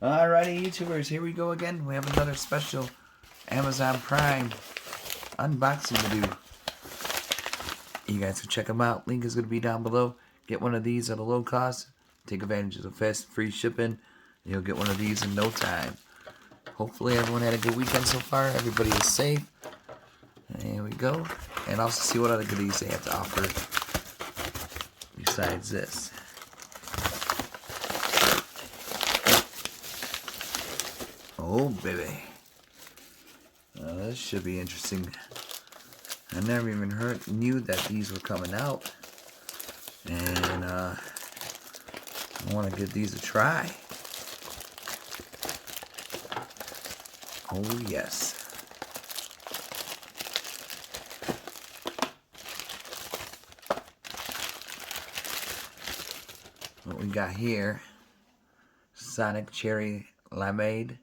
Alrighty, YouTubers, here we go again. We have another special Amazon Prime unboxing to do. You guys can check them out. Link is going to be down below. Get one of these at a low cost. Take advantage of the fast free shipping. You'll get one of these in no time. Hopefully everyone had a good weekend so far. Everybody is safe. There we go. And also see what other goodies they have to offer besides this. Oh, baby. This should be interesting. I never even knew that these were coming out. And I want to give these a try. Oh, yes. What we got here, Sonic Cherry Limeade,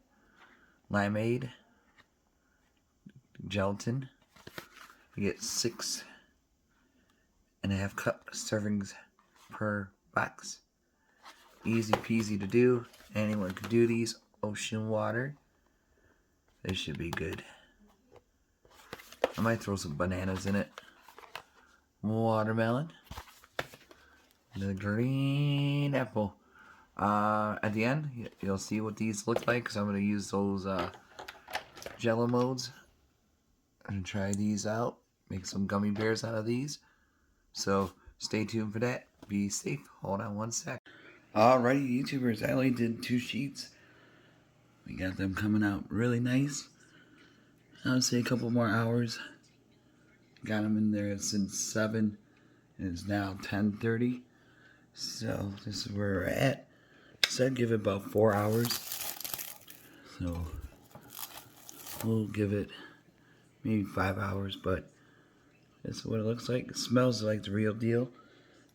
Gelatin. We get 6.5 cup servings per box. Easy peasy to do. Anyone can do these. Ocean water. This should be good. I might throw some bananas in it. Watermelon. The green apple. At the end, you'll see what these look like, because I'm going to use those JELLO molds. I'm going to try these out. Make some gummy bears out of these. So, stay tuned for that. Be safe. Hold on one sec. Alrighty, YouTubers. I only did 2 sheets. We got them coming out really nice. I would say a couple more hours. Got them in there since 7. And it's now 10:30. So, this is where we're at. Said give it about 4 hours. So, we'll give it maybe 5 hours, but this is what it looks like. It smells like the real deal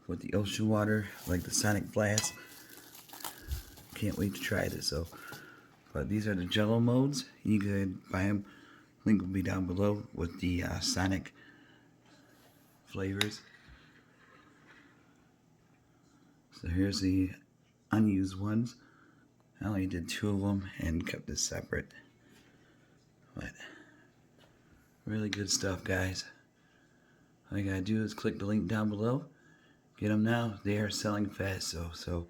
with the ocean water, like the Sonic Blast. Can't wait to try this. So, but these are the JELLO modes. You could buy them. Link will be down below with the Sonic flavors. So here's the unused ones. I only did 2 of them and kept this separate. But really good stuff, guys. All you gotta do is click the link down below. Get them now. They are selling fast, so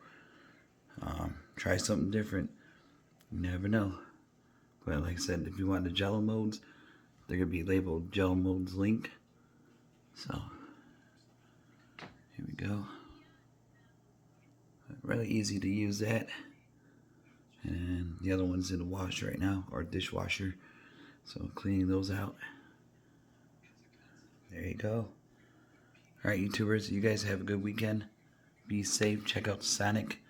try something different. You never know. But like I said, if you want the JELLO modes, they're gonna be labeled JELLO modes link. So here we go. Really easy to use that. And the other one's in the wash right now, or dishwasher. So cleaning those out. There you go. Alright, YouTubers, you guys have a good weekend. Be safe. Check out Sonic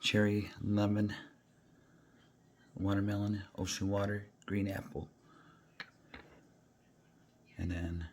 Cherry, Lemon, Watermelon, Ocean Water, Green Apple. And then